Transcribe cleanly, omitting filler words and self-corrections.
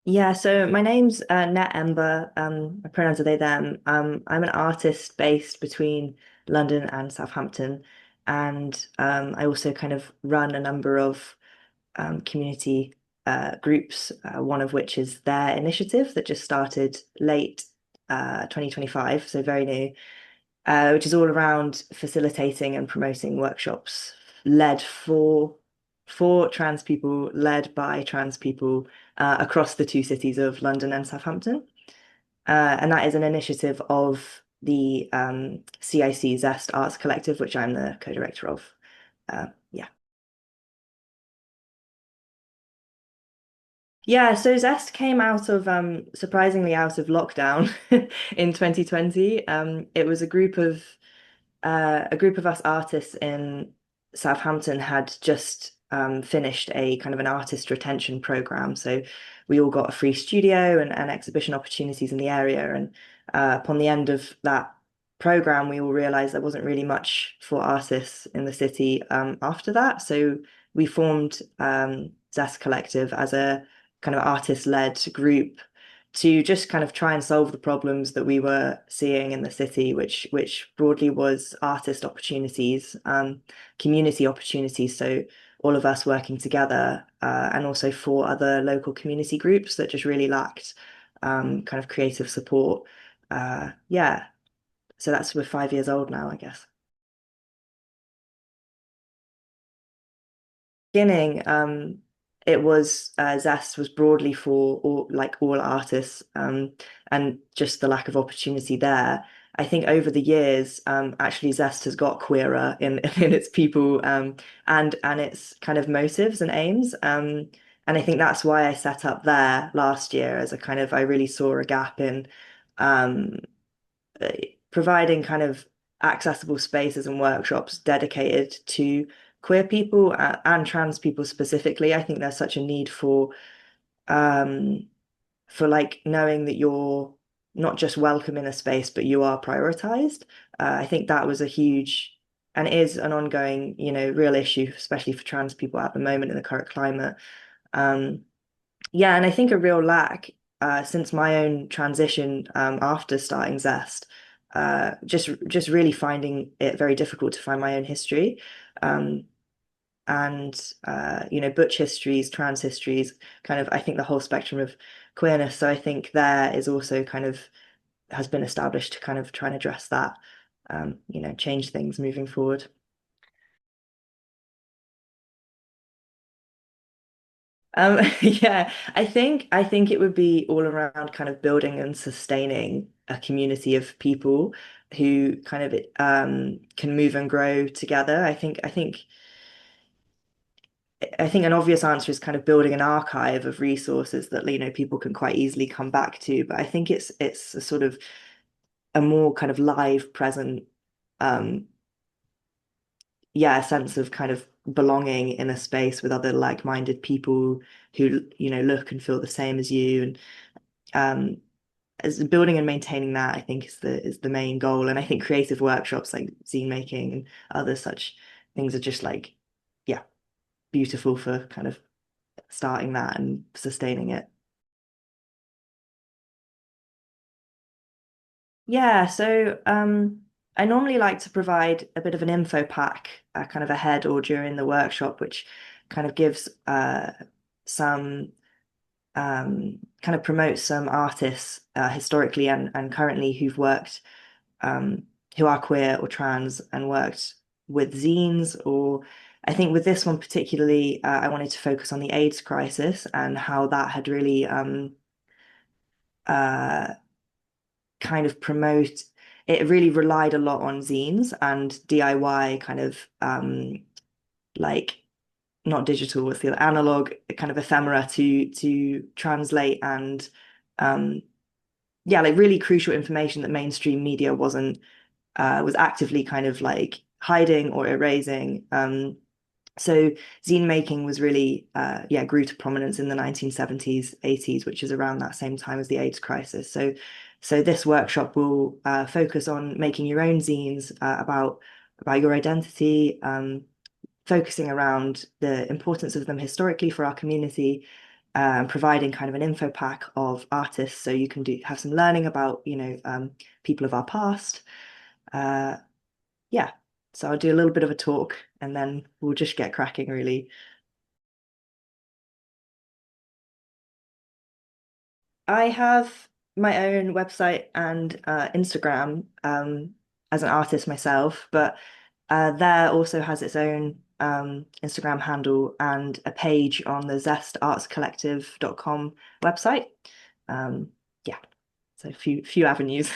Yeah, so my name's Net Ember. My pronouns are they, them. I'm an artist based between London and Southampton, and I also kind of run a number of community groups, one of which is their initiative that just started late 2025, so very new, which is all around facilitating and promoting workshops led for trans people, led by trans people across the two cities of London and Southampton. And that is an initiative of the CIC Zest Arts Collective, which I'm the co-director of. Yeah. Yeah, so Zest came out of surprisingly out of lockdown in 2020. It was a group of us artists in Southampton had just finished a kind of an artist retention program. So we all got a free studio and exhibition opportunities in the area. And upon the end of that program, we all realized there wasn't really much for artists in the city after that. So we formed Zest Collective as a kind of artist-led group to just kind of try and solve the problems that we were seeing in the city, which broadly was artist opportunities, community opportunities. So all of us working together, and also for other local community groups that just really lacked kind of creative support. Yeah, so that's we're 5 years old now, I guess. Beginning, it was Zest was broadly for all artists, and just the lack of opportunity there. I think over the years, actually Zest has got queerer in in its people, and its kind of motives and aims. And I think that's why I set up there last year as a kind of I really saw a gap in um, uh, providing kind of accessible spaces and workshops dedicated to queer people and trans people specifically. I think there's such a need um for like knowing that you're not just welcome in a space, but you are prioritized. I think that was a huge and is an ongoing, real issue, especially for trans people at the moment in the current climate. Um, yeah, and I think a real lack since my own transition after starting Zest, just really finding it very difficult to find my own history, um, and butch histories, trans histories, kind of I think the whole spectrum of queerness. So I think there is also kind of has been established to kind of try and address that, change things moving forward. Yeah, I think it would be all around kind of building and sustaining a community of people who kind of can move and grow together. I think an obvious answer is kind of building an archive of resources that people can quite easily come back to. But I think it's a sort of a more kind of live, present, um, yeah, a sense of kind of belonging in a space with other like-minded people who look and feel the same as you. And as building and maintaining that, I think is the main goal. And I think creative workshops like zine making and other such things are just like, yeah, beautiful for kind of starting that and sustaining it. Yeah, so I normally like to provide a bit of an info pack kind of ahead or during the workshop, which kind of gives some kind of promotes some artists historically and currently um, who are queer or trans and worked with zines. Or I think with this one particularly, I wanted to focus on the AIDS crisis and how that had really uh, kind of promote. It really relied a lot on zines and DIY kind of like not digital, what's the analog kind of ephemera to translate and um, yeah, like really crucial information that mainstream media was actively kind of like hiding or erasing. So zine making was really yeah, grew to prominence in the 1970s, 80s, which is around that same time as the AIDS crisis. So this workshop will focus on making your own zines about your identity, focusing around the importance of them historically for our community, providing kind of an info pack of artists so you can do have some learning about, people of our past. Uh, yeah, so I'll do a little bit of a talk and then we'll just get cracking, really. I have my own website and Instagram as an artist myself, but there also has its own Instagram handle and a page on the zestartscollective.com website. Um, yeah, so a few avenues.